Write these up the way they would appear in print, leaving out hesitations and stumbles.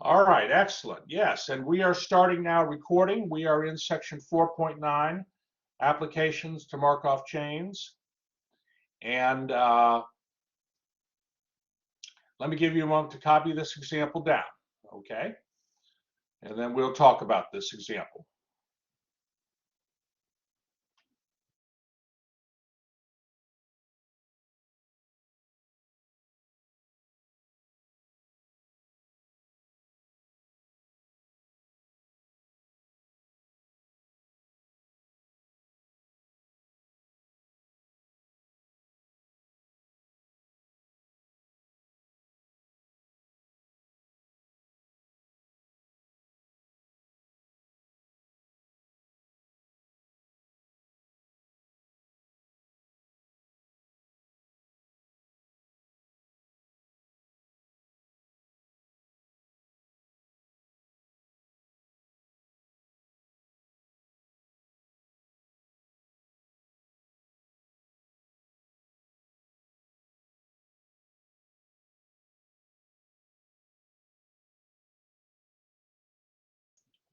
All right, excellent. Yes, and we are starting now recording. We are in section 4.9, applications to Markov chains. And let me give you a moment to copy this example down, okay? And then we'll talk about this example.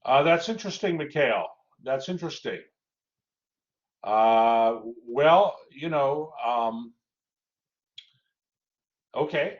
That's interesting, Mikhail. That's interesting. Well, okay.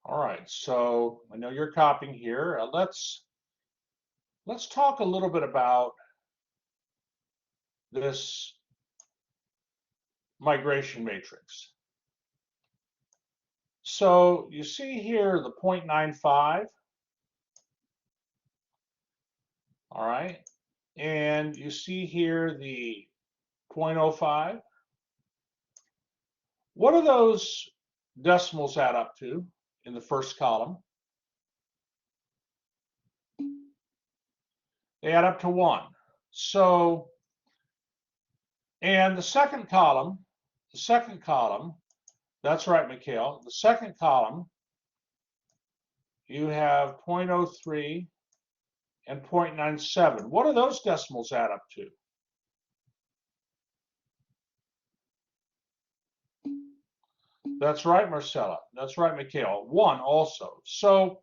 All right, so I know you're copying here. Let's talk a little bit about this migration matrix. So you see here the 0.95, all right, and you see here the 0.05. What do those decimals add up to in the first column? They add up to 1. So, and the second column, that's right, Mikhail, the second column, you have 0.03 and 0.97. What do those decimals add up to? That's right, Marcella. That's right, Mikhail. 1 also. So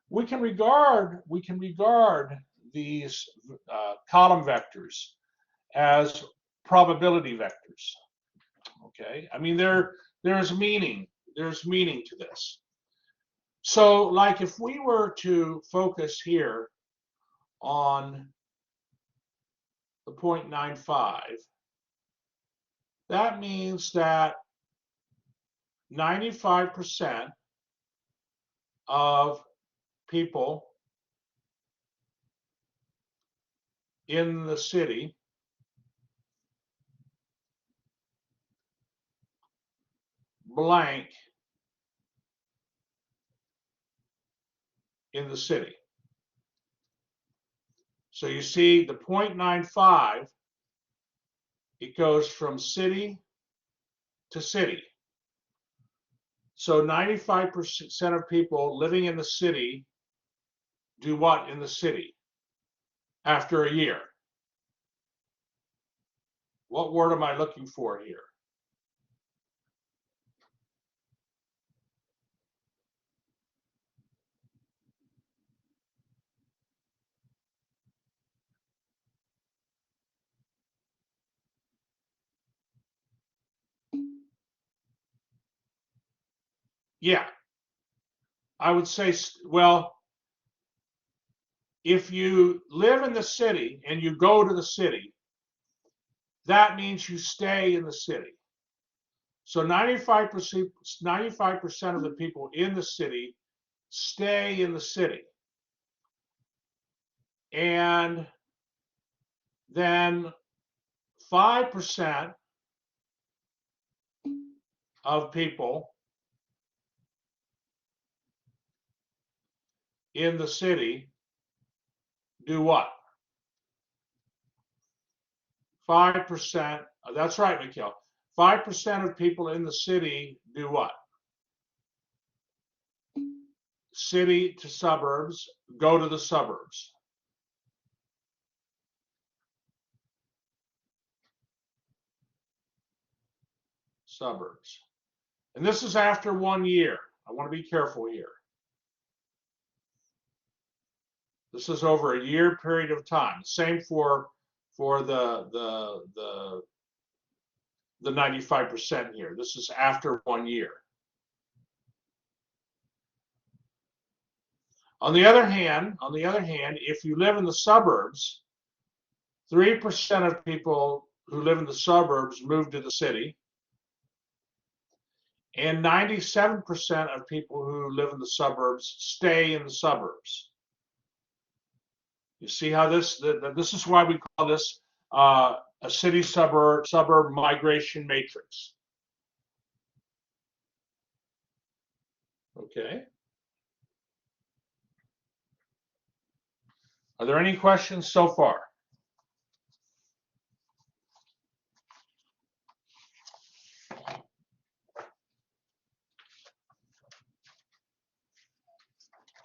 we can regard these column vectors as probability vectors. Okay, I mean there's meaning to this. So like if we were to focus here on the 0.95, that means that 95% of people in the city blank in the city. So you see the 0.95, it goes from city to city. So 95% of people living in the city do what in the city after a year? What word am I looking for here? Yeah, I would say, well, if you live in the city and you go to the city, that means you stay in the city. So 95% of the people in the city stay in the city. And then 5% of people in the city do what? 5%, that's right, Mikhail. 5% of people in the city do what? City to suburbs, go to the suburbs. Suburbs. And this is after 1 year. I want to be careful here. This is over a year period of time. Same for the 95% here. This is after 1 year. On the other hand, if you live in the suburbs, 3% of people who live in the suburbs move to the city, and 97% of people who live in the suburbs stay in the suburbs. You see how this is why we call this a city suburb migration matrix. Okay. Are there any questions so far?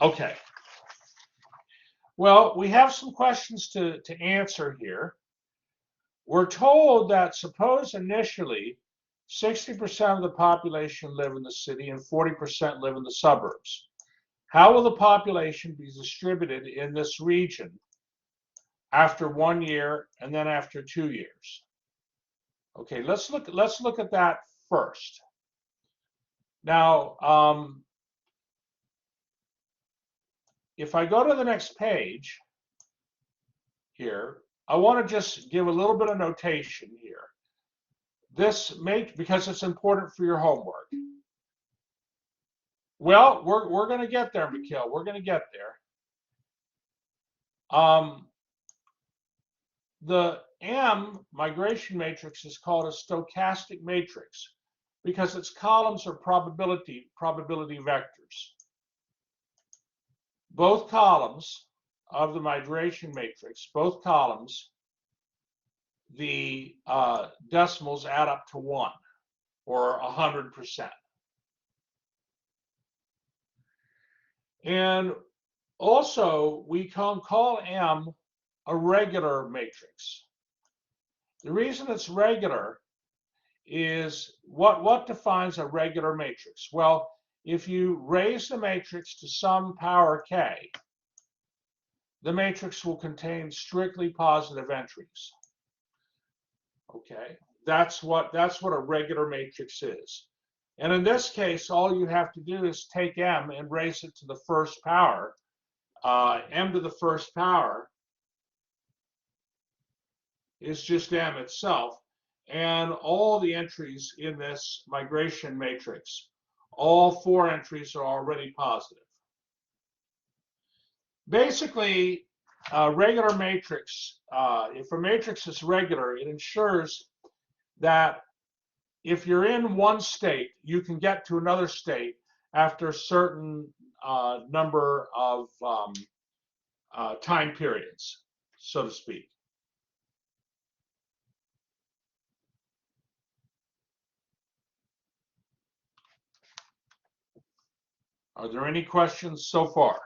Okay. Well, we have some questions to answer here. We're told that suppose initially 60% of the population live in the city and 40% live in the suburbs. How will the population be distributed in this region after 1 year and then after 2 years? Okay, let's look at that first. Now, if I go to the next page here, I want to just give a little bit of notation here. Because it's important for your homework. Well, we're going to get there, Mikhail. We're going to get there. The M migration matrix is called a stochastic matrix because its columns are probability vectors. Both columns of the migration matrix, both columns, the decimals add up to 1 or 100%. And also, we can call M a regular matrix. The reason it's regular is what defines a regular matrix? Well, if you raise the matrix to some power k, the matrix will contain strictly positive entries. Okay, that's what a regular matrix is. And in this case, all you have to do is take M and raise it to the first power. M to the first power is just M itself. And all the entries in this migration matrix, all 4 entries are already positive. Basically, a regular matrix, if a matrix is regular, it ensures that if you're in one state, you can get to another state after a certain number of time periods, so to speak. Are there any questions so far?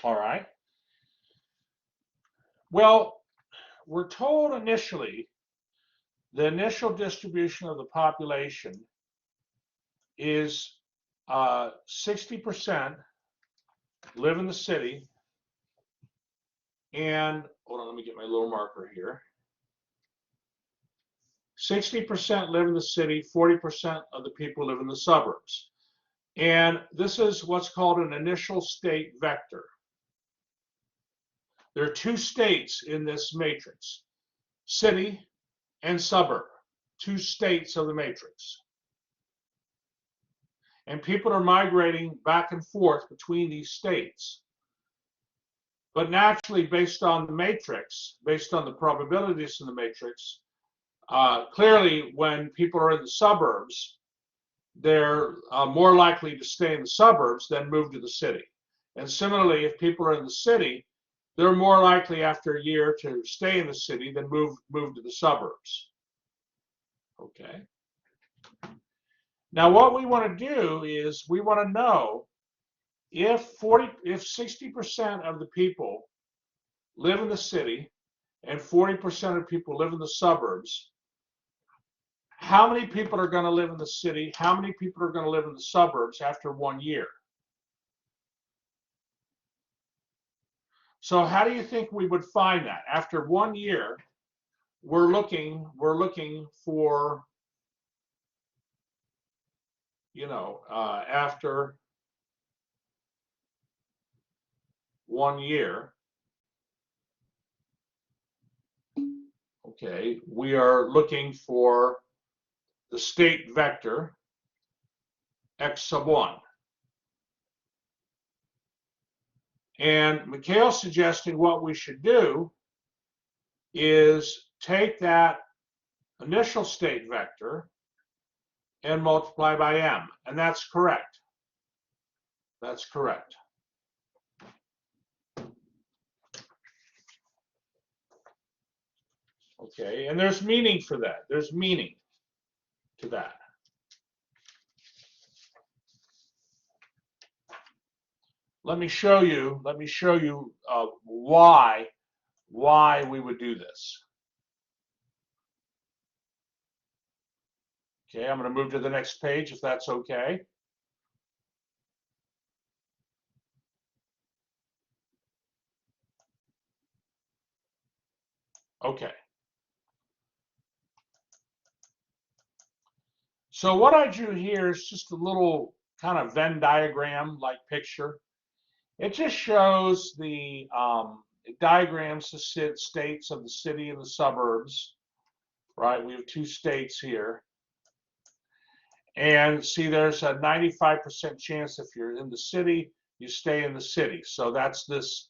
All right. Well, we're told initially the initial distribution of the population is 60% live in the city, and hold on, let me get my little marker here. 60% live in the city, 40% of the people live in the suburbs. And this is what's called an initial state vector. There are two states in this matrix, city and suburb, two states of the matrix. And people are migrating back and forth between these states. But naturally, based on the matrix, based on the probabilities in the matrix, clearly when people are in the suburbs, they're more likely to stay in the suburbs than move to the city. And similarly, if people are in the city, they're more likely after a year to stay in the city than move to the suburbs. Okay. Now, what we want to do is we want to know if 60% of the people live in the city and 40% of people live in the suburbs, how many people are going to live in the city? How many people are going to live in the suburbs after 1 year? So how do you think we would find that? After 1 year, we're looking for, after 1 year, okay, we are looking for the state vector x sub 1. And Mikhail's suggesting what we should do is take that initial state vector and multiply by m, and that's correct. That's correct. Okay, and there's meaning for that. There's meaning to that. Let me show you why we would do this. Okay, I'm going to move to the next page if that's okay. Okay. So what I drew here is just a little kind of Venn diagram like picture. It just shows the it diagrams the states of the city and the suburbs, right? We have two states here. And see, there's a 95% chance if you're in the city, you stay in the city. So that's this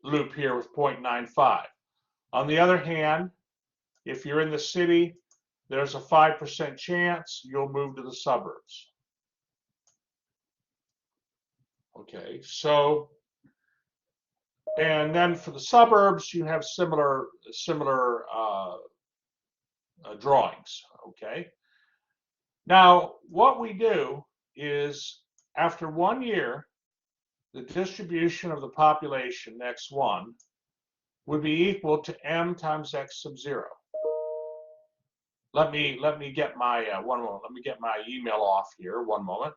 loop here with 0.95. On the other hand, if you're in the city, there's a 5% chance you'll move to the suburbs. Okay, so, and then for the suburbs, you have similar drawings, okay? Now, what we do is, after 1 year, the distribution of the population, x1, would be equal to m times x sub 0. Let me get my, one moment, let me get my email off here, one moment.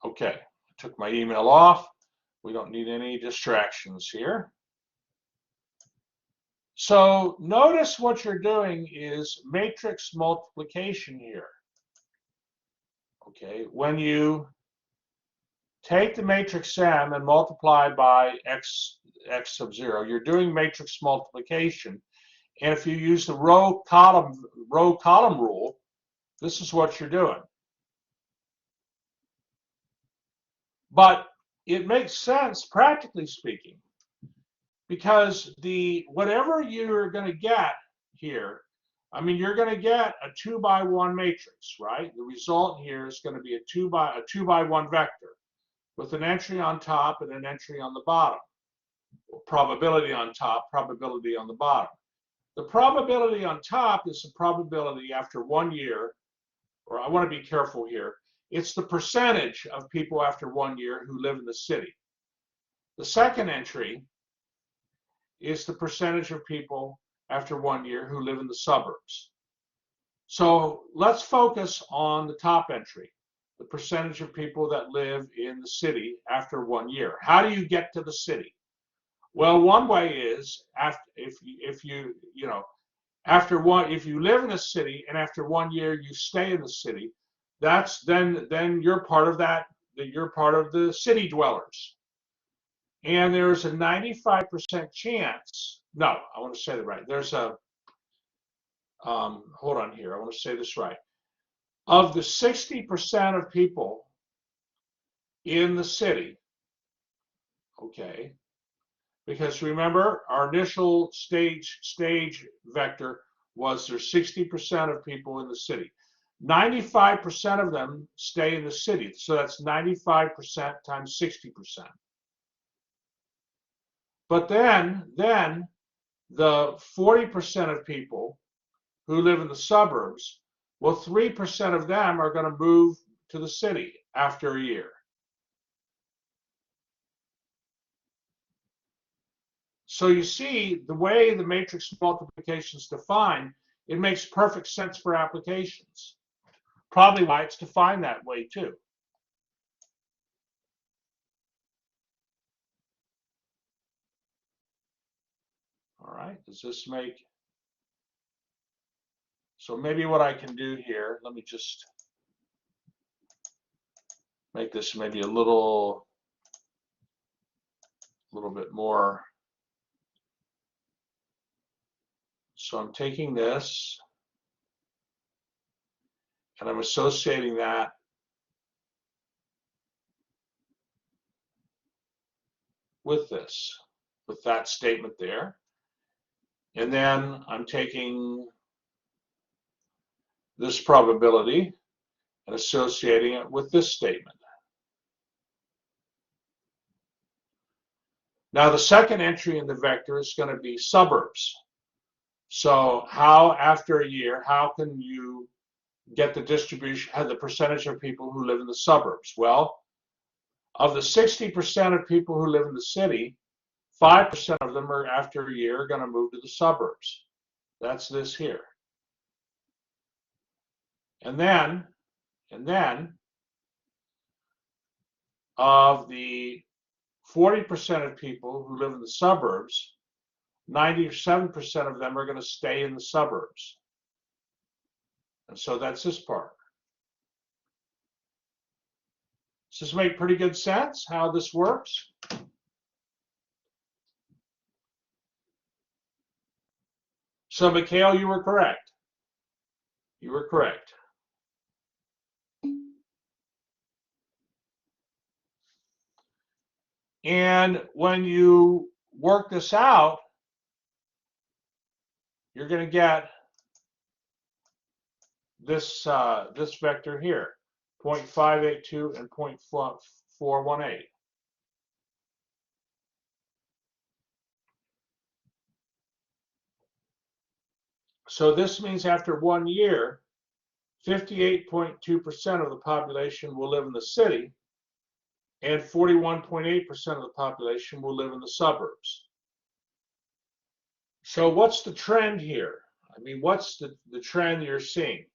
Okay, I took my email off. We don't need any distractions here. So notice what you're doing is matrix multiplication here. Okay, when you take the matrix M and multiply by x sub 0, you're doing matrix multiplication. And if you use the row column rule, this is what you're doing. But it makes sense, practically speaking, because whatever you're going to get here, I mean, you're going to get a 2-by-1 matrix, right? The result here is going to be a 2-by-1 vector with an entry on top and an entry on the bottom. Probability on top, probability on the bottom. The probability on top is the probability after 1 year, or I want to be careful here, it's the percentage of people after 1 year who live in the city. The second entry is the percentage of people after 1 year who live in the suburbs. So let's focus on the top entry, the percentage of people that live in the city after 1 year. How do you get to the city? Well, one way is if you live in a city and after 1 year you stay in the city, that's then you're part of that. You're part of the city dwellers. And there's a 95% chance. No, I want to say that right. There's a hold on here. I want to say this right. Of the 60% of people in the city, okay, because remember our initial stage vector was there's 60% of people in the city. 95% of them stay in the city, so that's 95% times 60%. But then the 40% of people who live in the suburbs, well, 3% of them are going to move to the city after a year. So you see, the way the matrix multiplication is defined, it makes perfect sense for applications. Probably why it's defined that way too. All right, does this make, so maybe what I can do here, let me just make this maybe a little bit more. So I'm taking this and I'm associating that with this, with that statement there. And then I'm taking this probability and associating it with this statement. Now the second entry in the vector is going to be suburbs. So how after a year, how can you get the distribution, the percentage of people who live in the suburbs? Well, of the 60% of people who live in the city, 5% of them are after a year going to move to the suburbs. That's this here. And then of the 40% of people who live in the suburbs, 97% of them are going to stay in the suburbs. And so that's this part. Does this make pretty good sense how this works? So Mikhail, you were correct. You were correct. And when you work this out, you're going to get this this vector here, 0.582 and 0.418. So this means after 1 year, 58.2% of the population will live in the city, and 41.8% of the population will live in the suburbs. So what's the trend here? I mean, what's the trend you're seeing?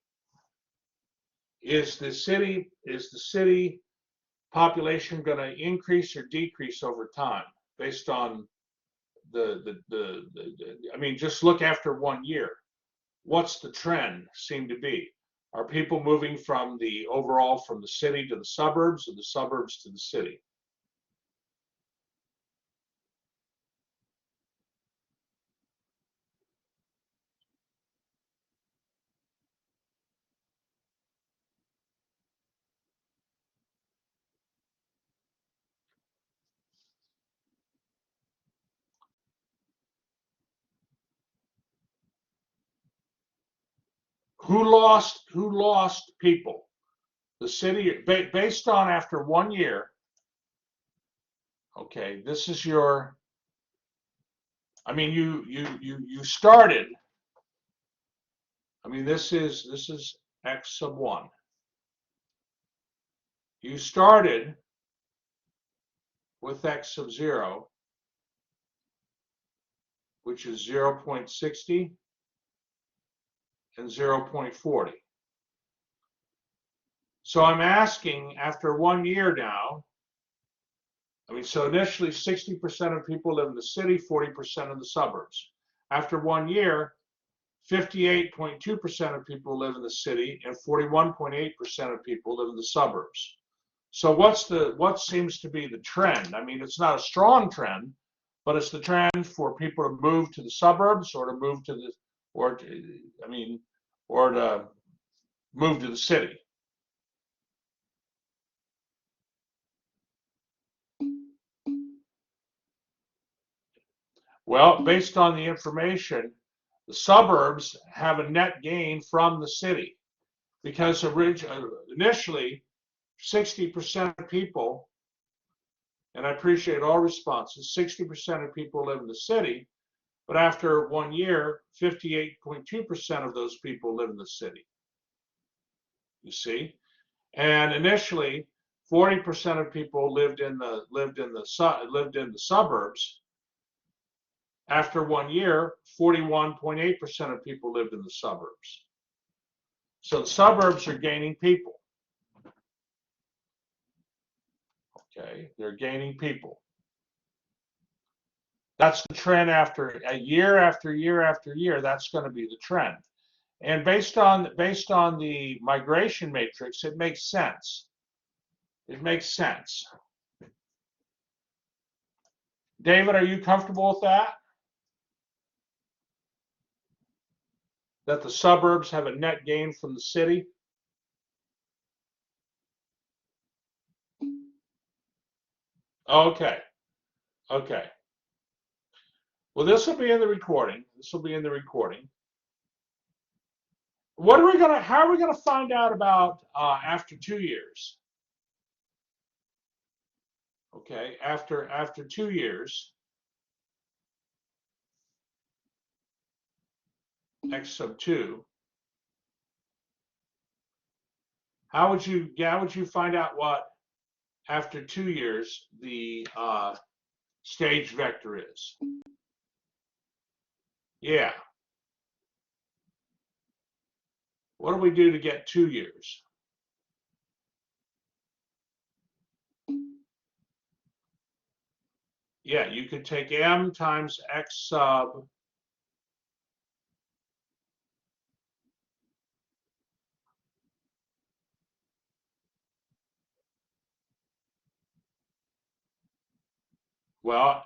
Is the city population going to increase or decrease over time based on I mean, just look after 1 year. What's the trend seem to be? Are people moving from the overall from the city to the suburbs, or the suburbs to the city? Who lost people? The city, based on after 1 year, Okay, this is your, I mean, you started, I mean, this is x sub 1. You started with x sub 0, which is 0.60 and 0.40. So I'm asking, after 1 year now, I mean, so initially 60% of people live in the city, 40% in the suburbs. After 1 year, 58.2% of people live in the city and 41.8% of people live in the suburbs. So what seems to be the trend? I mean, it's not a strong trend, but it's the trend for people to move to the suburbs or to move to the, or to, I mean, or to move to the city. Well, based on the information, the suburbs have a net gain from the city because initially 60% of people, and I appreciate all responses, 60% of people live in the city, but after 1 year, 58.2% of those people live in the city. You see? And initially, 40% of people lived in the suburbs. After 1 year, 41.8% of people lived in the suburbs. So the suburbs are gaining people. Okay, they're gaining people. That's the trend after a year after year after year. That's going to be the trend. And based on the migration matrix, it makes sense. It makes sense. David, are you comfortable with that? That the suburbs have a net gain from the city? Okay. Okay. Well, this will be in the recording. This will be in the recording. What are we gonna? How are we gonna find out about after 2 years? Okay, after 2 years, x sub 2. How would you find out what after 2 years the stage vector is? Yeah. What do we do to get 2 years? Yeah, you could take m times x sub, well,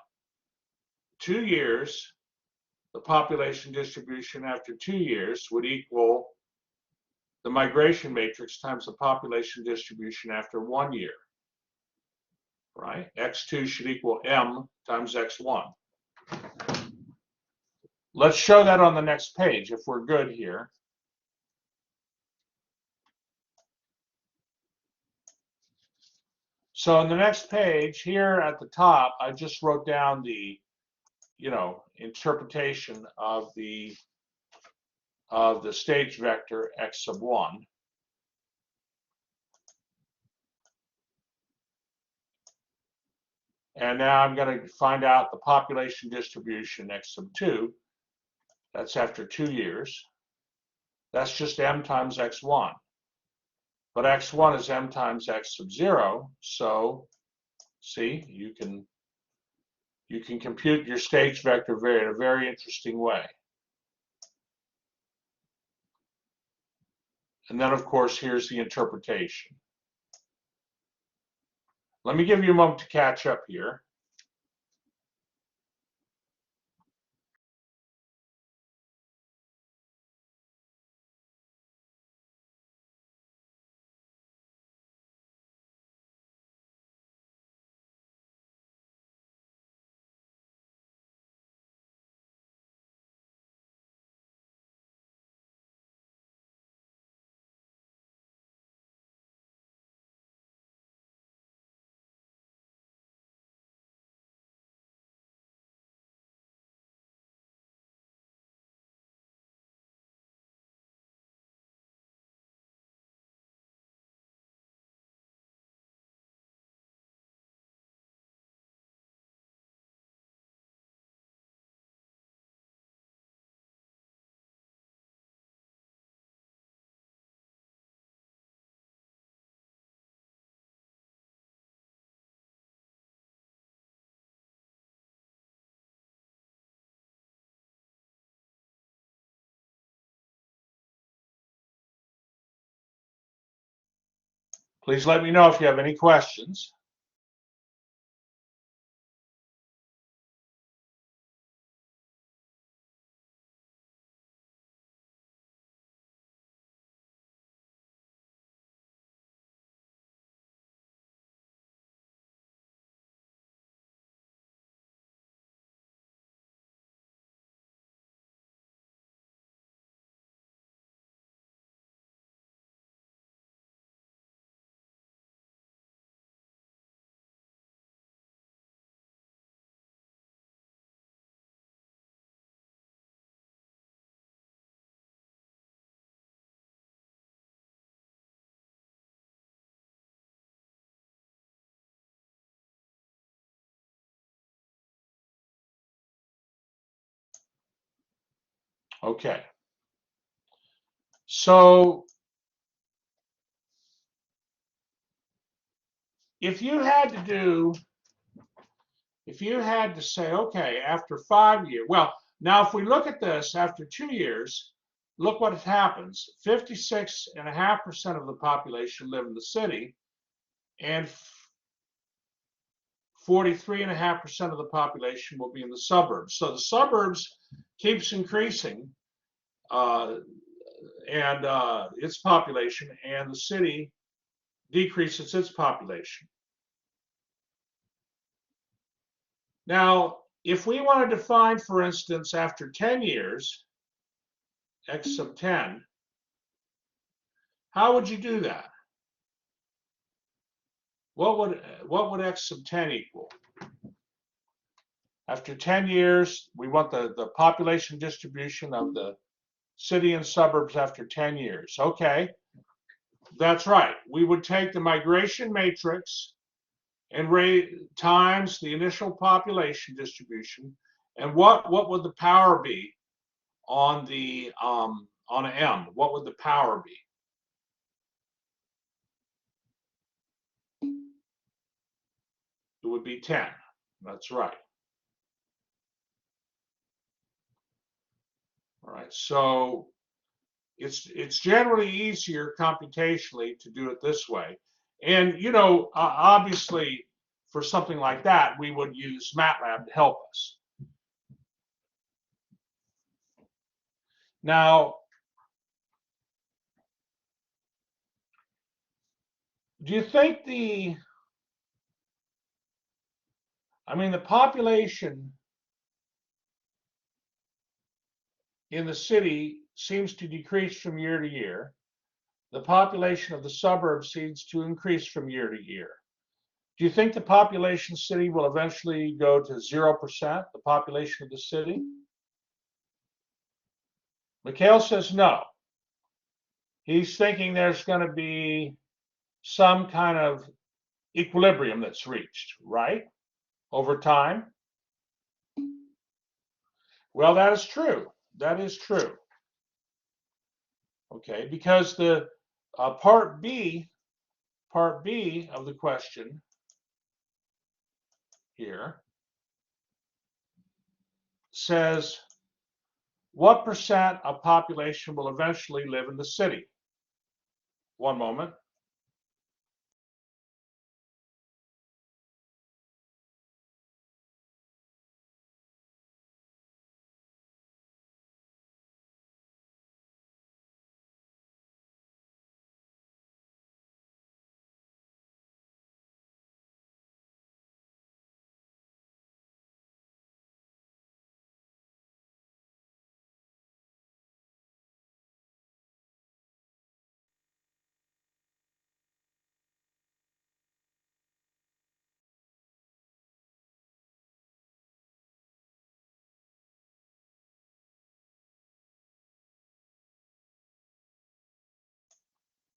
2 years, the population distribution after 2 years would equal the migration matrix times the population distribution after 1 year, right? X2 should equal m times x1. Let's show that on the next page if we're good here. So on the next page here at the top, I just wrote down the, interpretation of the stage vector x sub 1. And now I'm going to find out the population distribution x sub 2. That's after 2 years. That's just m times x1. But x1 is m times x sub 0. So, see, you can compute your stage vector in a very interesting way. And then, of course, here's the interpretation. Let me give you a moment to catch up here. Please let me know if you have any questions. Okay. So if you had to say, okay, after 5 years, well, now if we look at this after 2 years, look what happens. 56.5% of the population live in the city, and 43.5% of the population will be in the suburbs. So the suburbs keeps increasing, and its population, and the city decreases its population. Now, if we wanted to find, for instance, after 10 years, x sub 10, how would you do that? What would x sub 10 equal? After 10 years, we want the population distribution of the city and suburbs after 10 years. Okay, that's right. We would take the migration matrix and times the initial population distribution, and what would the power be on the on M? What would the power be? It would be 10. That's right. All right. So it's generally easier computationally to do it this way. And obviously for something like that, we would use MATLAB to help us. Now, do you think the population in the city seems to decrease from year to year. The population of the suburbs seems to increase from year to year. Do you think the population city will eventually go to 0%, the population of the city? Mikhail says no. He's thinking there's going to be some kind of equilibrium that's reached, right? Over time. Well, that is true. That is true. Okay, because the part B of the question here says, what percent of population will eventually live in the city? One moment.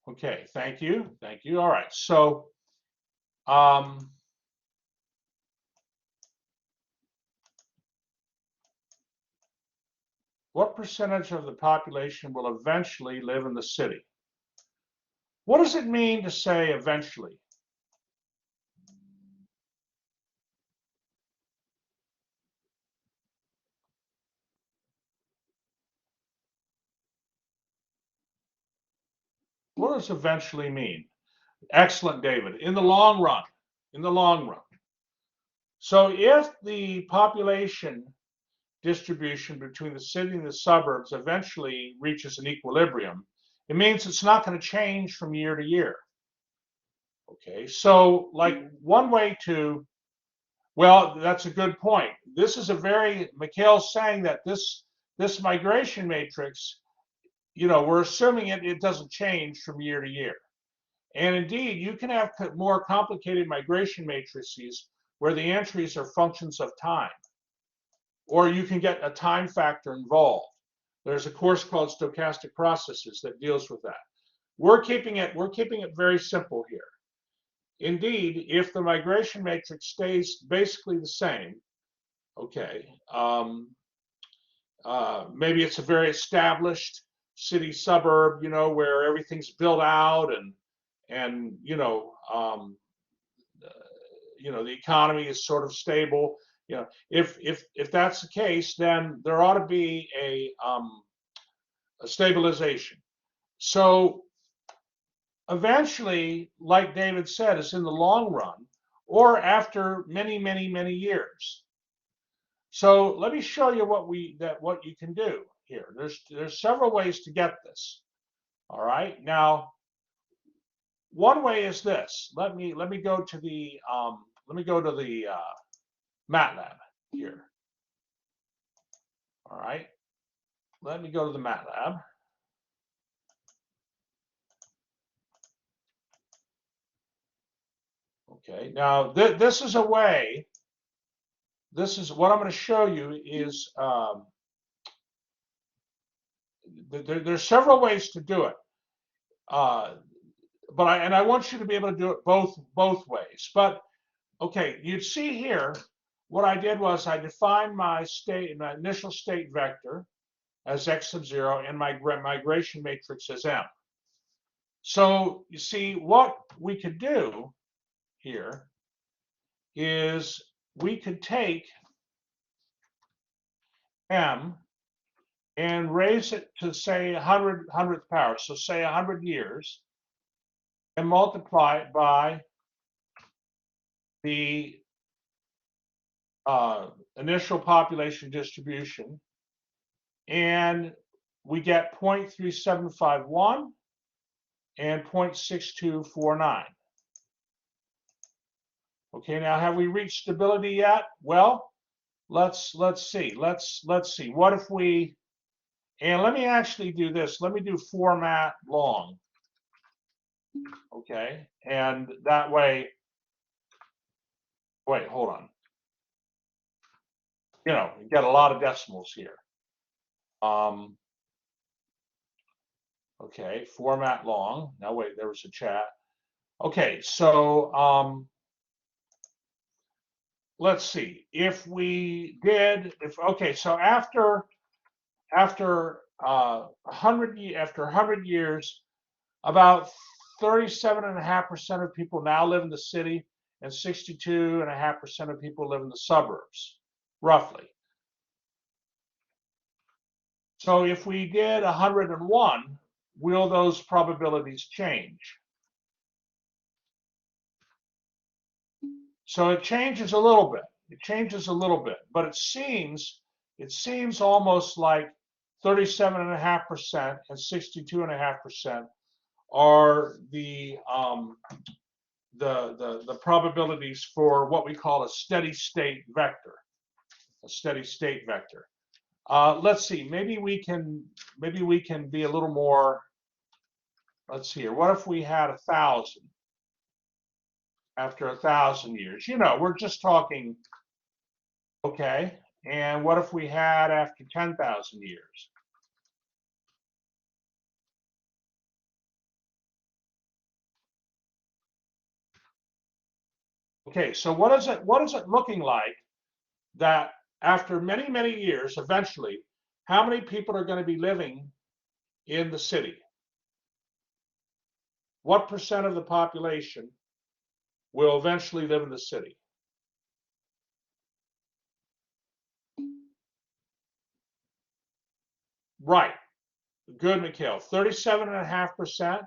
Okay, thank you. Thank you. All right. So what percentage of the population will eventually live in the city? What does it mean to say eventually? What does eventually mean? Excellent, David. In the long run, in the long run. So if the population distribution between the city and the suburbs eventually reaches an equilibrium, it means it's not going to change from year to year. Okay, so like one way to, well, that's a good point. This is a very, Mikhail's saying that this migration matrix, we're assuming it doesn't change from year to year. And indeed, you can have more complicated migration matrices where the entries are functions of time, or you can get a time factor involved. There's a course called Stochastic Processes that deals with that. We're keeping it very simple here. Indeed, if the migration matrix stays basically the same, okay, maybe it's a very established city suburb, where everything's built out and the economy is sort of stable. If that's the case, then there ought to be a stabilization. So eventually, like David said, it's in the long run or after many, many, many years. So let me show you what you can do here. There's several ways to get this. All right. Now, one way is this. Let me go to the MATLAB here. All right. Let me go to the MATLAB. Okay. Now this is a way. This is what I'm going to show you is there's several ways to do it. But I want you to be able to do it both ways. But okay, you'd see here what I did was I defined my initial state vector as x sub 0 and my migration matrix as m. So you see what we could do here is we could take m and raise it to say 100th power, so say 100 years, and multiply it by the initial population distribution, and we get 0.3751 and 0.6249. Okay, now have we reached stability yet? Well, let's see. Let's see. What if we, and let me actually do this. Let me do format long. Okay, and that way, wait, hold on. You get a lot of decimals here. Okay, format long. Now wait, there was a chat. Okay, so let's see. If we did, okay, so after 100 years, about 37.5% of people now live in the city, and 62.5% of people live in the suburbs, roughly. So if we did 101, will those probabilities change? So it changes a little bit. It changes a little bit, but it seems almost like 37.5% and 62.5% are the probabilities for what we call a steady state vector. A steady state vector. Let's see. Maybe we can be a little more. Let's see here. What if we had 1,000 after 1,000 years? We're just talking. Okay. And what if we had after 10,000 years? Okay. So what is it looking like that after many, many years, eventually, how many people are going to be living in the city? What percent of the population will eventually live in the city? Right. Good, Mikhail. 37.5%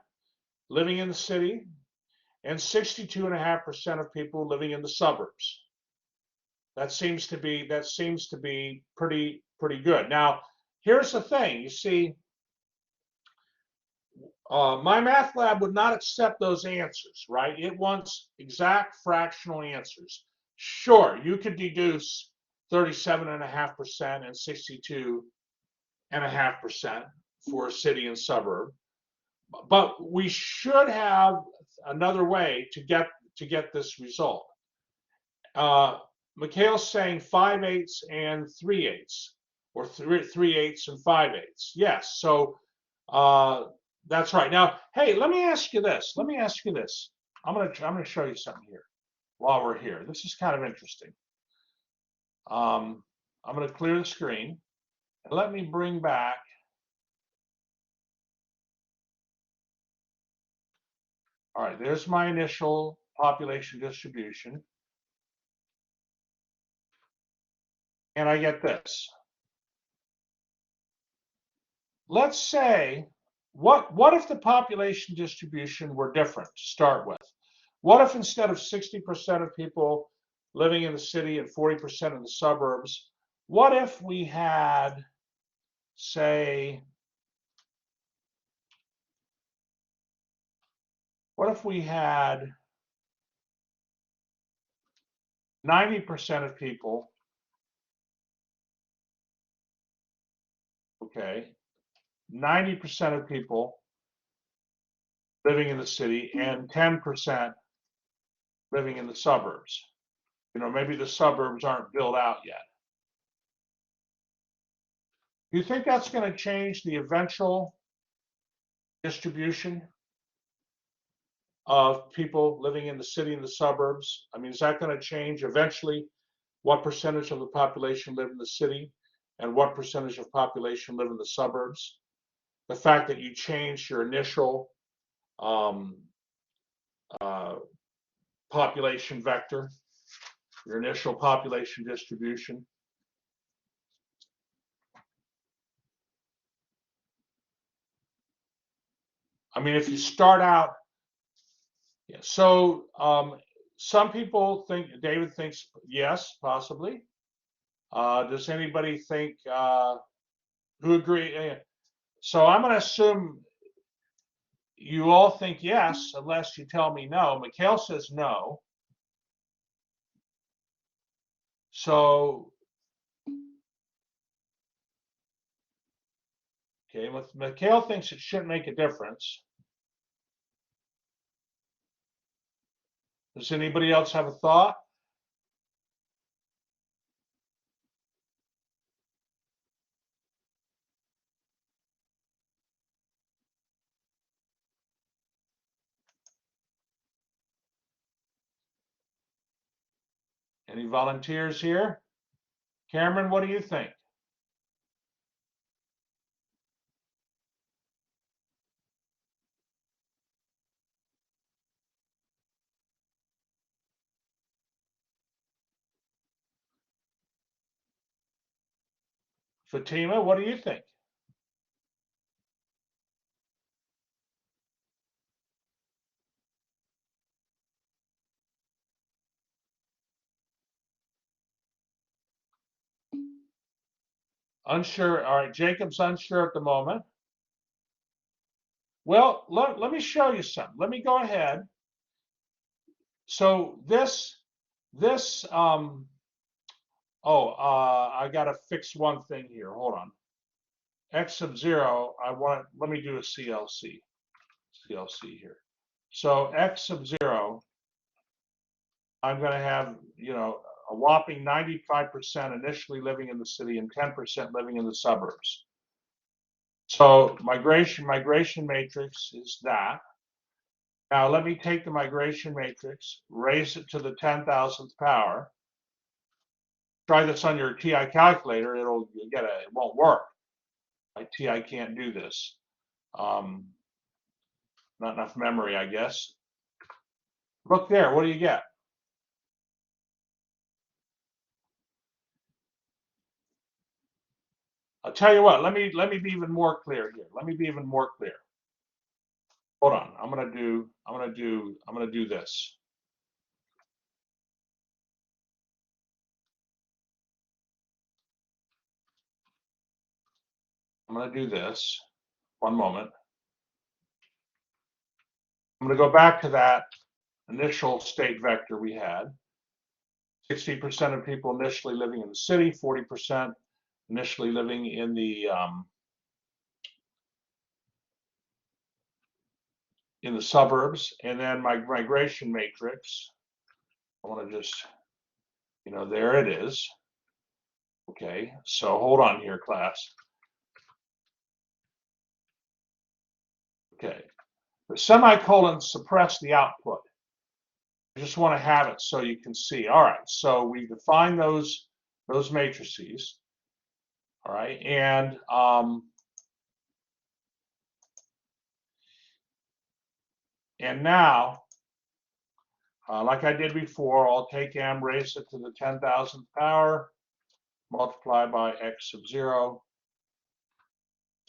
living in the city, and 62.5% of people living in the suburbs. That seems to be pretty good. Now, here's the thing. You see, my math lab would not accept those answers, right? It wants exact fractional answers. Sure, you could deduce 37.5% and 62.5% for a city and suburb, but we should have another way to get this result. Mikhail's saying 5/8 and 3/8, or 3/8 and 5/8. Yes, so that's right. Now, hey, let me ask you this. I'm gonna show you something here while we're here. This is kind of interesting. I'm gonna clear the screen and let me bring back. All right, there's my initial population distribution. And I get this. Let's say, what if the population distribution were different to start with? What if instead of 60% of people living in the city and 40% in the suburbs, what if we had, say, what if we had 90% of people, okay, 90% of people living in the city and 10% living in the suburbs? You know, maybe the suburbs aren't built out yet. Do you think that's going to change the eventual distribution of people living in the city and the suburbs? I mean, is that going to change eventually what percentage of the population live in the city and what percentage of population live in the suburbs? The fact that you changed your initial population vector, your initial population distribution. I mean, if you start out, yeah, so some people think, David thinks yes, possibly. Does anybody think, who agree? So I'm going to assume you all think yes, unless you tell me no. Mikhail says no. So, okay, Mikhail thinks it shouldn't make a difference. Does anybody else have a thought? Any volunteers here? Cameron, what do you think? Fatima, what do you think? Unsure. All right, Jacob's unsure at the moment. Well, let me show you something. Let me go ahead. So I got to fix one thing here. Hold on. X sub 0, let me do a CLC here. So X sub 0, I'm going to have, you know, a whopping 95% initially living in the city and 10% living in the suburbs. So migration matrix is that. Now let me take the migration matrix, raise it to the 10,000th power. Try this on your TI calculator. It won't work. My TI can't do this. Not enough memory, I guess. Look there. What do you get? I'll tell you what. Let me be even more clear here. Let me be even more clear. hold on. I'm gonna do this. I'm gonna do this. One moment. I'm gonna go back to that initial state vector we had. 60% of people initially living in the city, 40% initially living in the suburbs, and then my migration matrix. I want to just, there it is. Okay, so hold on here, class. Okay, the semicolons suppress the output. I just want to have it so you can see. All right, so we define those matrices. All right, and now, like I did before, I'll take m raised it to the 10,000th power, multiply by x sub 0.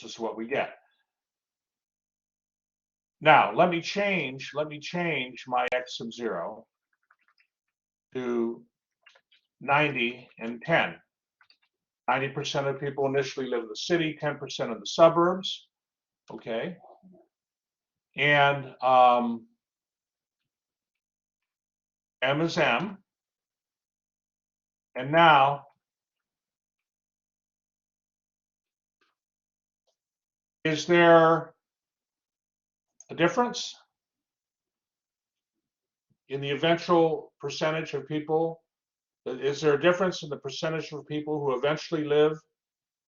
This is what we get. Now, let me change my x sub 0 to 90 and 10. 90% of people initially live in the city, 10% in the suburbs. Okay. And M is M. And now, is there a difference in the eventual percentage of people? Is there a difference in the percentage of people who eventually live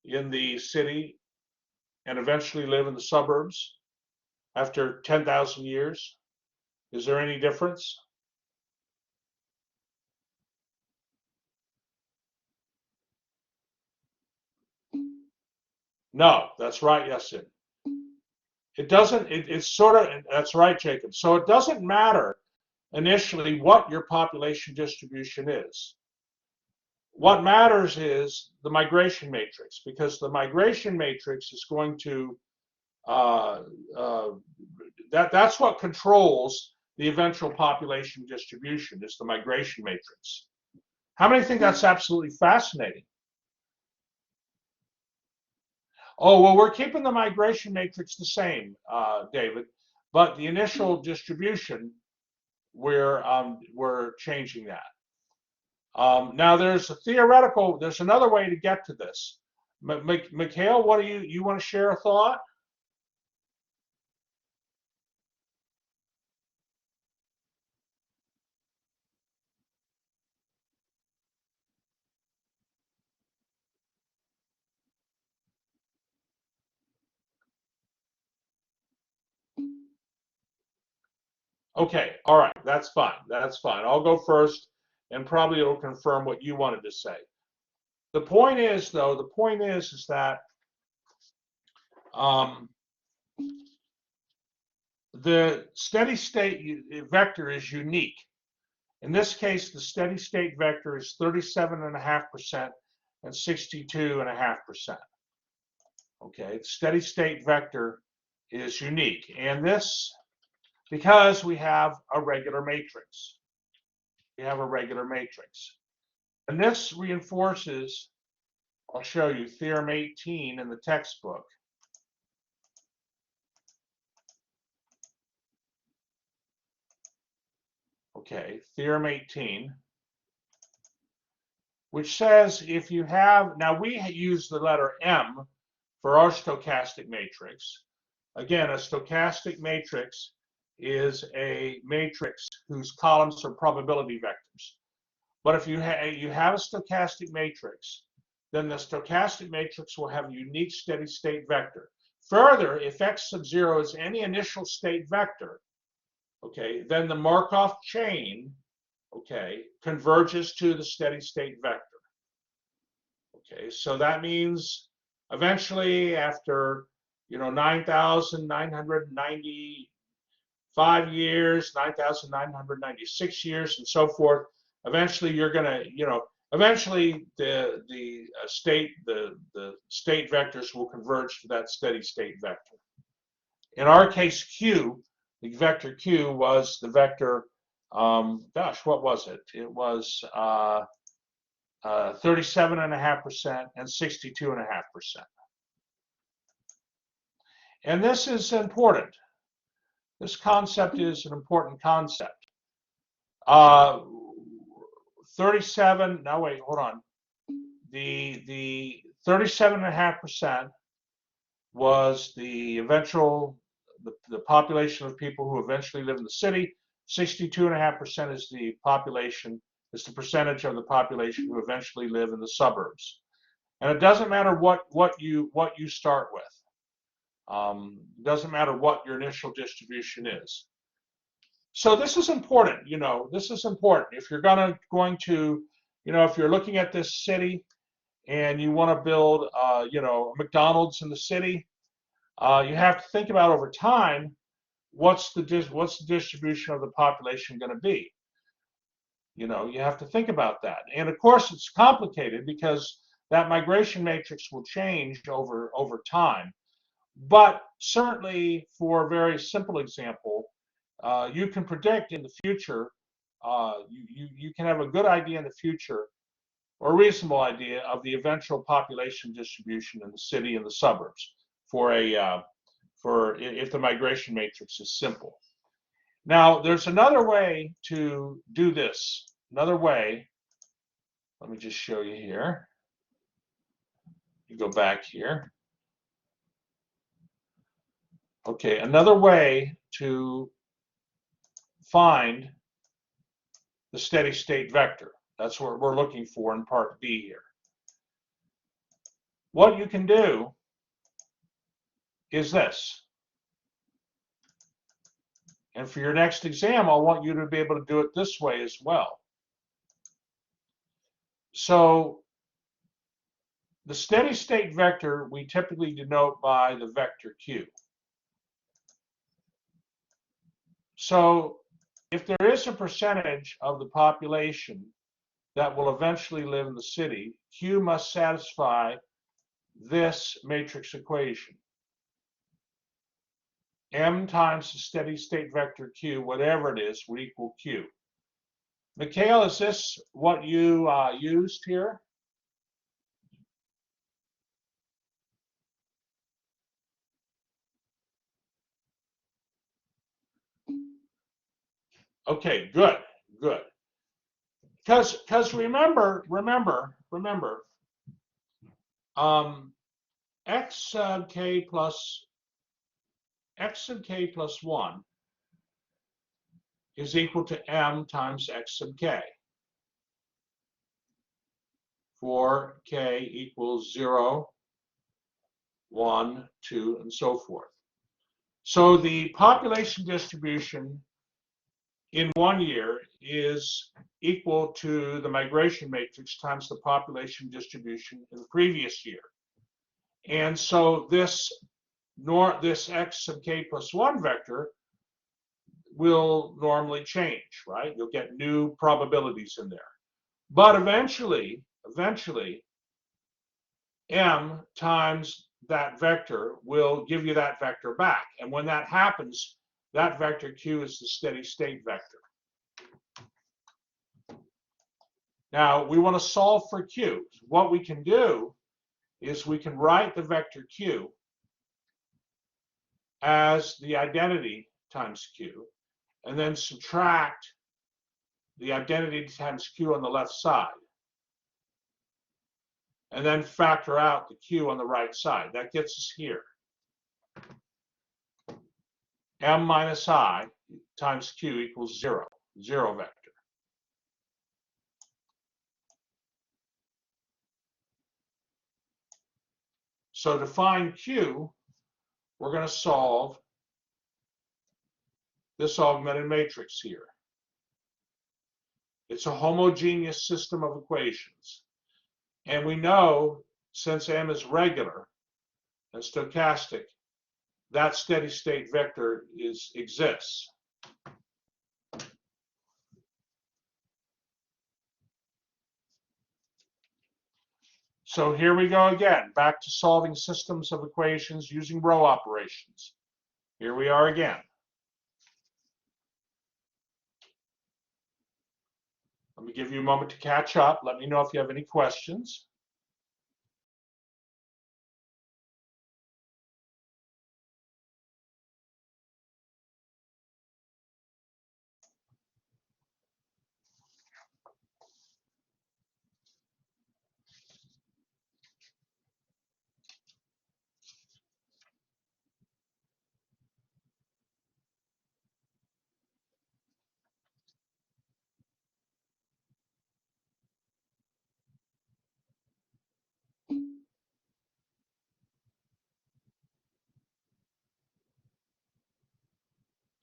in the city and eventually live in the suburbs after 10,000 years? Is there any difference? No, that's right, yes, it doesn't, it's sort of, that's right, Jacob. So it doesn't matter initially what your population distribution is. What matters is the migration matrix, because the migration matrix is going to, that's what controls the eventual population distribution, is the migration matrix. How many think that's absolutely fascinating? Oh, well, we're keeping the migration matrix the same, David, but the initial distribution, we're changing that. Now there's another way to get to this. Mikhail, what do you want to share a thought? Okay, all right, that's fine. That's fine. I'll go first, and probably it'll confirm what you wanted to say. The point is, though, is that the steady state vector is unique. In this case, the steady state vector is 37.5% and 62.5%. Okay, the steady state vector is unique, and this because we have a regular matrix. We have a regular matrix. And this reinforces, I'll show you, Theorem 18 in the textbook. Okay, Theorem 18, which says if you have, now we use the letter M for our stochastic matrix. Again, a stochastic matrix is a matrix whose columns are probability vectors. But if you have a stochastic matrix, then the stochastic matrix will have a unique steady state vector. Further, if x sub 0 is any initial state vector, okay, then the Markov chain, okay, converges to the steady state vector. Okay, so that means eventually after 9,995 years, 9,996 years, and so forth, eventually you're gonna, eventually the state vectors will converge to that steady state vector. In our case, Q, The vector Q was the vector, gosh, what was it? It was 37.5% and 62.5%. And this is important. This concept is an important concept. 37, no wait, hold on. The 37.5% was the eventual, the population of people who eventually live in the city. 62.5% is the population, is the percentage of the population who eventually live in the suburbs. And it doesn't matter what you start with. It doesn't matter what your initial distribution is. So this is important, you know, this is important. If you're going to, you know, if you're looking at this city and you want to build, you know, McDonald's in the city, you have to think about over time, what's the distribution of the population going to be? You know, you have to think about that. And of course, it's complicated because that migration matrix will change over time. But certainly, for a very simple example, you can predict in the future, you can have a good idea in the future, or a reasonable idea of the eventual population distribution in the city and the suburbs for if the migration matrix is simple. Now, there's another way to do this. Another way, let me just show you here. You go back here. Okay, another way to find the steady state vector. That's what we're looking for in part B here. What you can do is this. And for your next exam, I want you to be able to do it this way as well. So the steady state vector we typically denote by the vector Q. So if there is a percentage of the population that will eventually live in the city, Q must satisfy this matrix equation. M times the steady state vector Q, whatever it is, would equal Q. Mikhail, is this what you used here? Okay, good. Because remember, x sub k plus 1 is equal to m times x sub k, for k equals 0, 1, 2, and so forth. So the population distribution in 1 year is equal to the migration matrix times the population distribution in the previous year. And so this x sub k plus 1 vector will normally change, right? You'll get new probabilities in there. But eventually, m times that vector will give you that vector back. And when that happens, that vector Q is the steady state vector. Now, we want to solve for Q. What we can do is we can write the vector Q as the identity times Q, and then subtract the identity times Q on the left side, and then factor out the Q on the right side. That gets us here. M minus I times Q equals 0, 0 vector. So to find Q, we're going to solve this augmented matrix here. It's a homogeneous system of equations. And we know, since M is regular and stochastic, that steady state vector exists. So here we go again, back to solving systems of equations using row operations. Here we are again. Let me give you a moment to catch up. Let me know if you have any questions.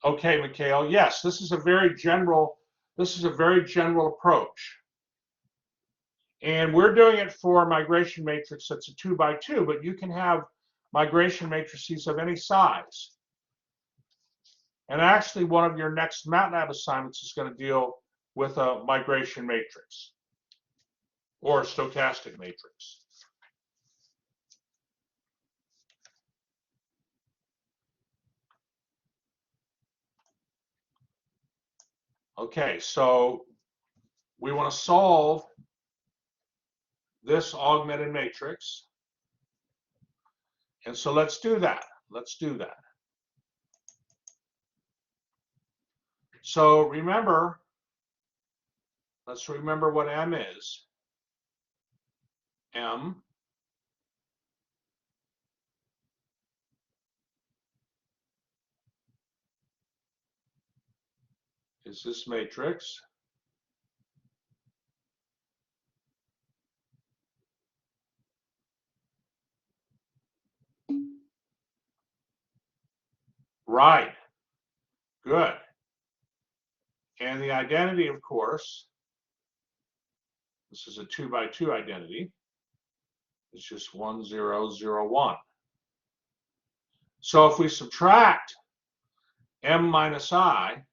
Okay, Mikhail, yes, this is a very general approach. And we're doing it for migration matrix that's a 2x2, but you can have migration matrices of any size. And actually, one of your next MATLAB assignments is going to deal with a migration matrix or a stochastic matrix. Okay, so we want to solve this augmented matrix. And so let's do that. Let's do that. So remember, let's remember what M is. M is this matrix. Right. Good. And the identity, of course, this is a 2x2 identity. It's just 1, 0, 0, 1. So if we subtract M minus I,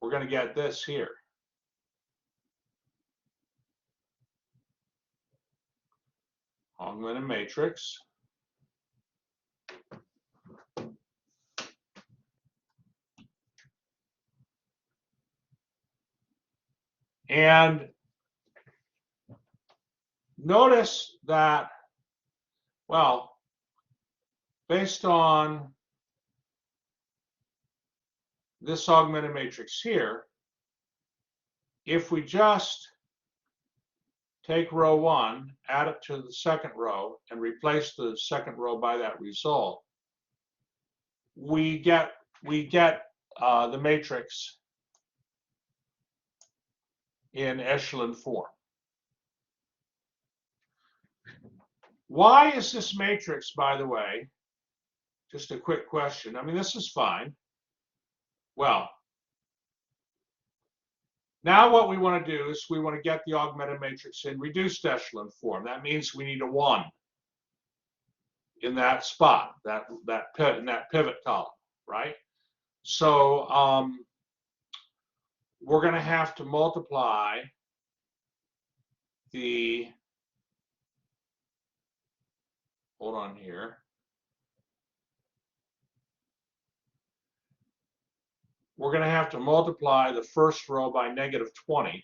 we're going to get this here. Augmented matrix. And notice that, well, based on this augmented matrix here, if we just take row 1, add it to the second row, and replace the second row by that result, we get the matrix in echelon form. Why is this matrix, by the way, just a quick question. I mean, this is fine. Well, now what we want to do is we want to get the augmented matrix in reduced echelon form. That means we need a 1 in that spot, in that pivot column, right? So we're going to have to multiply the, hold on here. We're going to have to multiply the first row by -20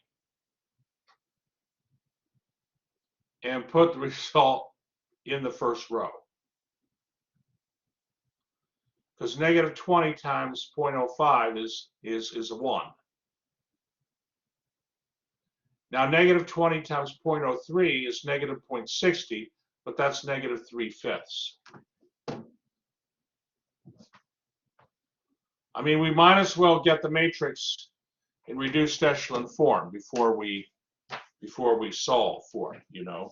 and put the result in the first row. Because -20 times 0.05 is a 1. Now -20 times 0.03 is -0.60, but that's -3/5. I mean, we might as well get the matrix in reduced echelon form before we solve for it, you know.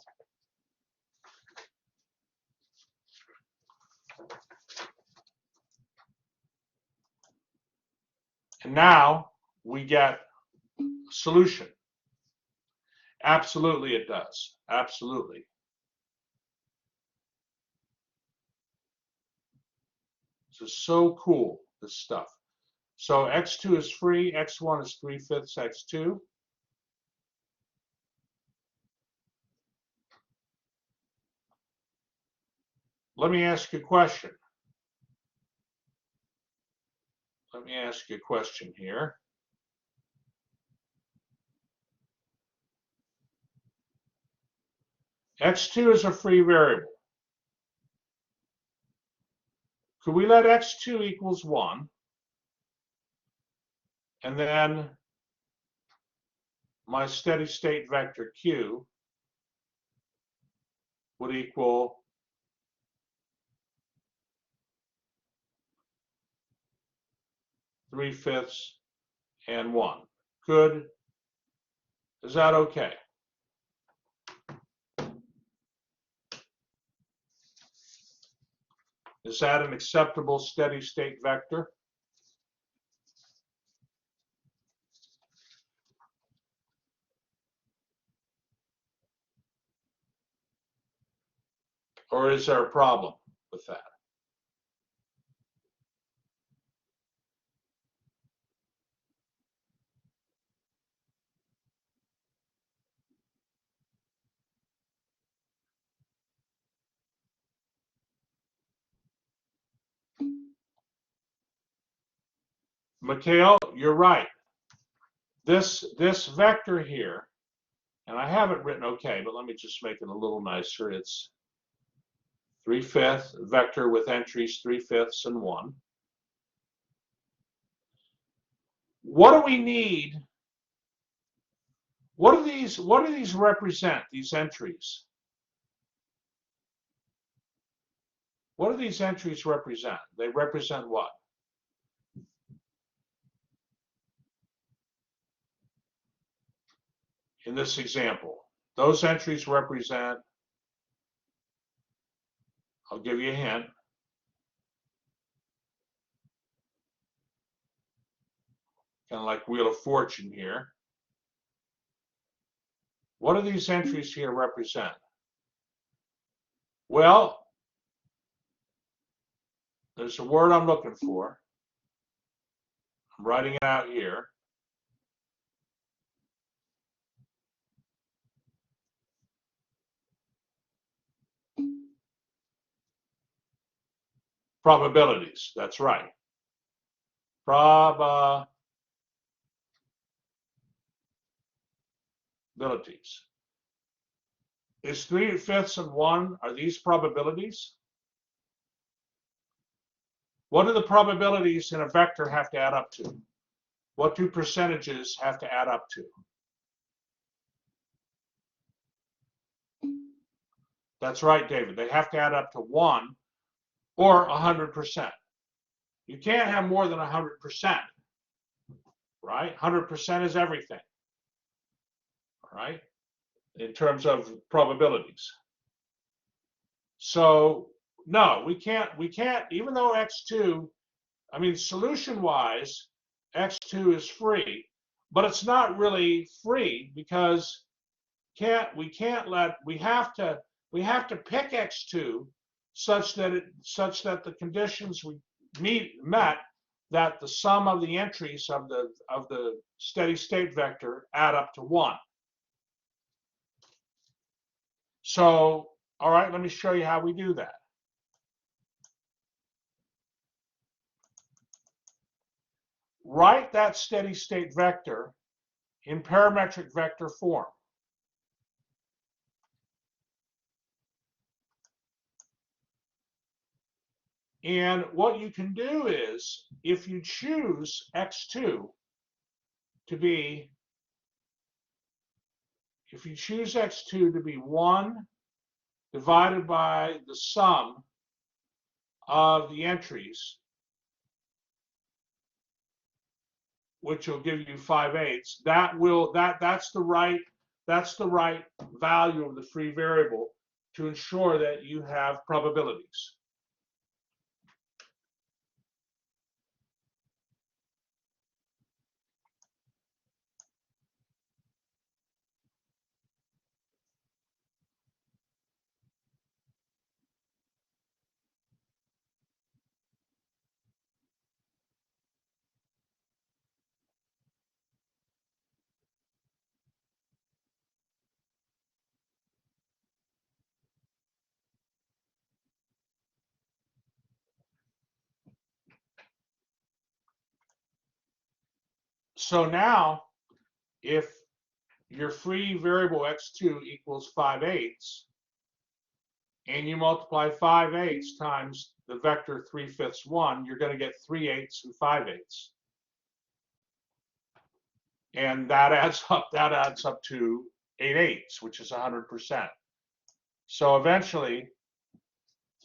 And now we get a solution. Absolutely it does. Absolutely. This is so cool, this stuff. So x2 is free, x1 is 3/5 x2. Let me ask you a question. Let me ask you a question here. x2 is a free variable. Could we let x2 equals 1, and then my steady state vector q would equal 3/5 and 1. Good. Is that okay? Is that an acceptable steady state vector? Or is there a problem with that? Mikhail, you're right. This vector here, and I have it written okay, but let me just make it a little nicer. It's 3/5 vector with entries 3/5 and 1. What do we need? What do these represent, these entries? What do these entries represent? They represent what? In this example, those entries represent, I'll give you a hint, kind of like Wheel of Fortune here. What do these entries here represent? Well, there's a word I'm looking for. I'm writing it out here. Probabilities, that's right. Probabilities. Is 3/5 and 1, are these probabilities? What do the probabilities in a vector have to add up to? What do percentages have to add up to? That's right, David. They have to add up to 1 or 100%. You can't have more than 100%, right? 100% is everything, all right, in terms of probabilities. So no, we can't, even though x2, I mean, solution-wise, x2 is free, but it's not really free because we have to pick x2 such that the conditions we met, that the sum of the entries of the steady state vector add up to 1. So, all right, let me show you how we do that. Write that steady state vector in parametric vector form. And what you can do is, if you choose x2 to be, 1 divided by the sum of the entries, which will give you 5/8, that's the right value of the free variable to ensure that you have probabilities. So now, if your free variable x2 equals 5/8, and you multiply 5/8 times the vector 3/5 1, you're going to get 3/8 and 5/8. And that adds up to 8/8, which is 100%. So eventually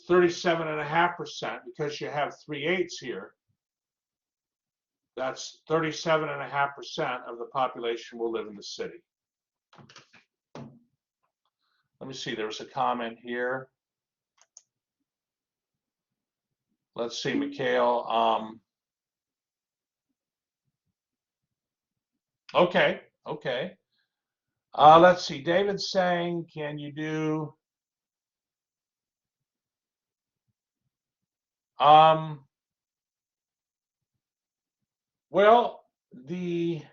37.5%, because you have 3/8 here, that's 37.5% of the population will live in the city. Let me see, there was a comment here. Let's see, Mikhail. Okay. Let's see, David's saying, can you do, well, the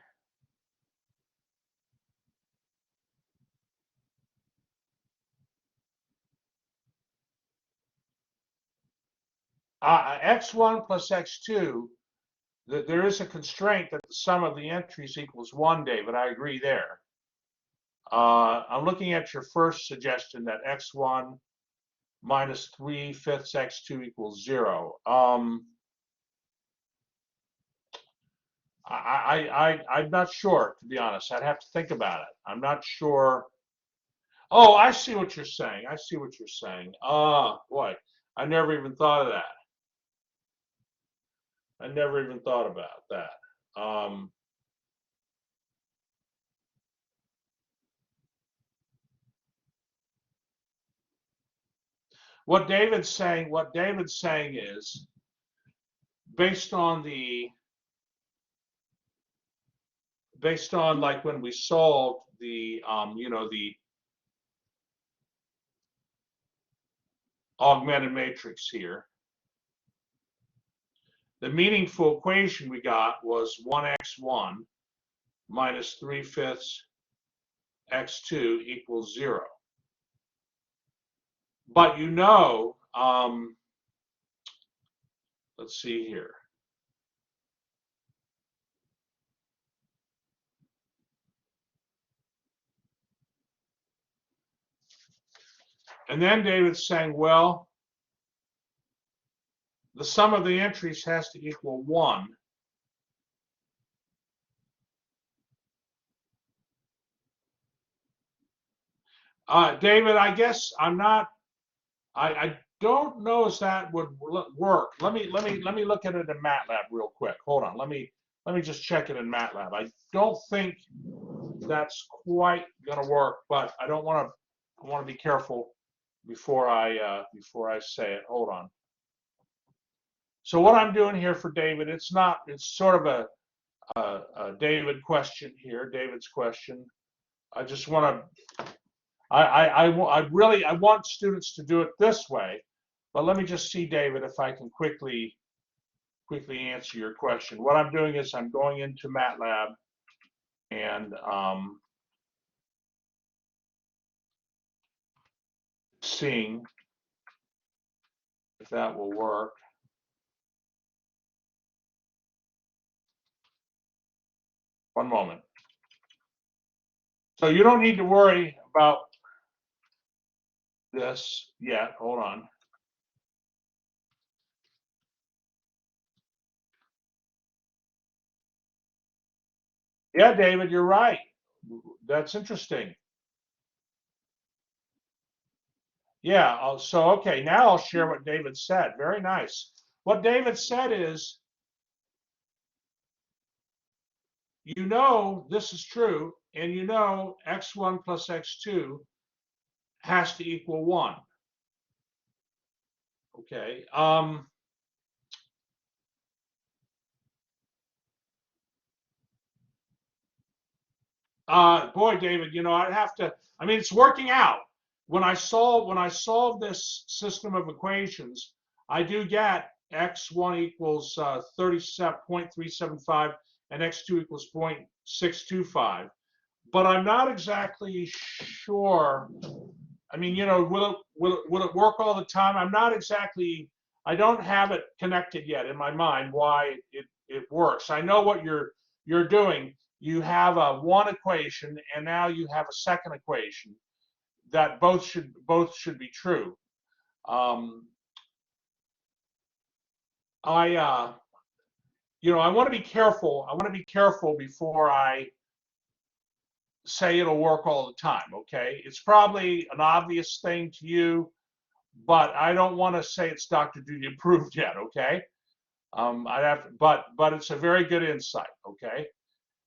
x1 plus x2, there is a constraint that the sum of the entries equals 1, David. I agree there. I'm looking at your first suggestion that x1 minus 3/5 x2 equals 0. I'm not sure, to be honest. I'd have to think about it. I'm not sure. Oh, I see what you're saying. Boy, I never even thought of that. I never even thought about that. What David's saying is, based on like when we solved the the augmented matrix here, the meaningful equation we got was 1x1 minus 3/5 x2 equals 0. But let's see here. And then David's saying, well, the sum of the entries has to equal 1. David, I guess I don't know if that would work. Let me look at it in MATLAB real quick. Hold on. Let me just check it in MATLAB. I don't think that's quite gonna work, but I want to be careful before I say it. Hold on. So what I'm doing here for David, it's sort of a David question here, David's question. I just want to, I want students to do it this way, but let me just see, David, if I can quickly answer your question. What I'm doing is I'm going into MATLAB and seeing if that will work. One moment. So you don't need to worry about this yet. Hold on. Yeah, David, you're right. That's interesting. Yeah, so okay, now I'll share what David said. Very nice. What David said is, this is true, and x1 plus x2 has to equal 1. Okay. Boy, David, I'd have to, I mean, it's working out. When I solve this system of equations, I do get x1 equals 37.375 and x2 equals 0.625. But I'm not exactly sure. I mean, will it work all the time? I don't have it connected yet in my mind why it works. I know what you're doing. You have one equation, and now you have a second equation that both should be true. I I want to be careful. I want to be careful before I say it'll work all the time. Okay, it's probably an obvious thing to you, but I don't want to say it's Dr. Duty approved yet. Okay, I have, but it's a very good insight. Okay,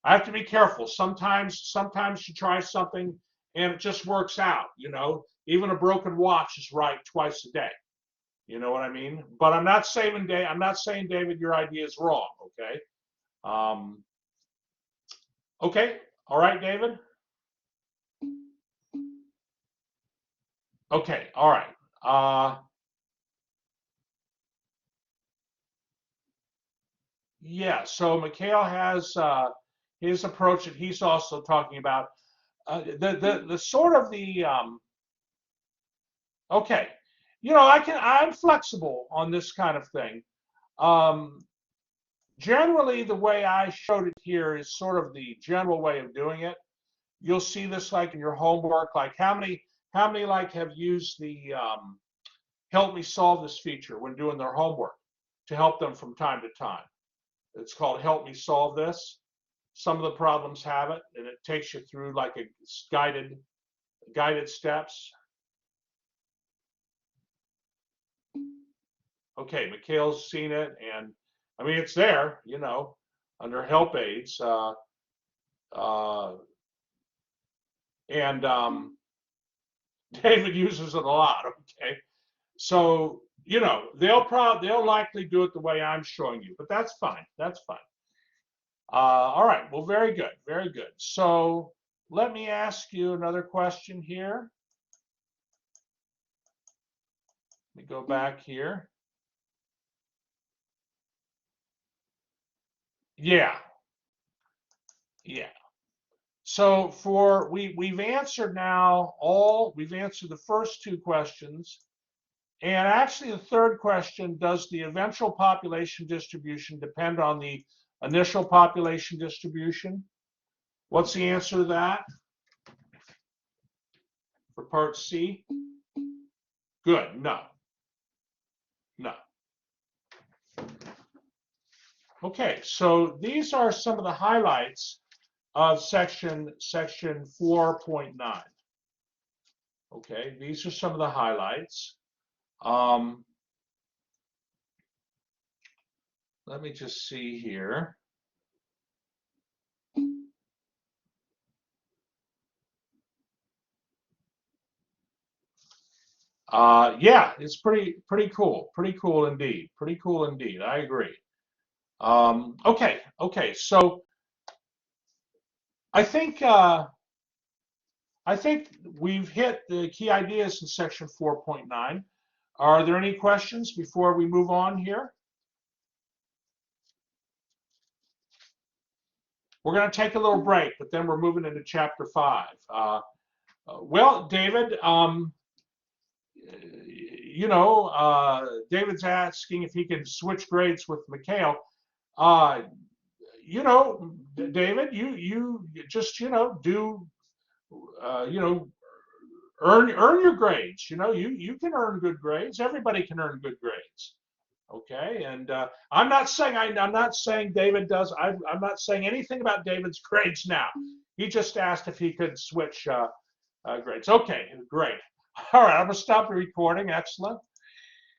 I have to be careful. Sometimes you try something and it just works out. Even a broken watch is right twice a day. You know what I mean? But I'm not saying David, your idea is wrong. Okay. Okay. All right, David. Okay. All right. Yeah. So Mikhail has his approach that he's also talking about. The sort of the okay. I'm flexible on this kind of thing. Um, Generally, the way I showed it here is sort of the general way of doing it. You'll see this like in your homework, like how many like have used the help me solve this feature when doing their homework to help them from time to time. It's called help me solve this. Some of the problems have it, and it takes you through like a guided steps. Okay, Mikhail's seen it, and I mean it's there, under help aids. And David uses it a lot. Okay, so they'll likely do it the way I'm showing you, but that's fine. That's fine. All right. Well, very good. Very good. So let me ask you another question here. Let me go back here. Yeah. Yeah. So we've answered the first two questions. And actually, the third question, does the eventual population distribution depend on the initial population distribution? What's the answer to that for part C? Good. No. No. Okay, so these are some of the highlights of section 4.9. Okay, these are some of the highlights. Let me just see here. Yeah, it's pretty cool. Pretty cool indeed. Pretty cool indeed. I agree. Okay. So I think we've hit the key ideas in section 4.9. Are there any questions before we move on here? We're going to take a little break, but then we're moving into chapter 5. Well, David, David's asking if he can switch grades with Mikhail. David, you just do earn your grades. You can earn good grades. Everybody can earn good grades. Okay, and I'm not saying David does. I'm not saying anything about David's grades now. He just asked if he could switch grades. Okay, great. All right, I'm gonna stop the recording. Excellent.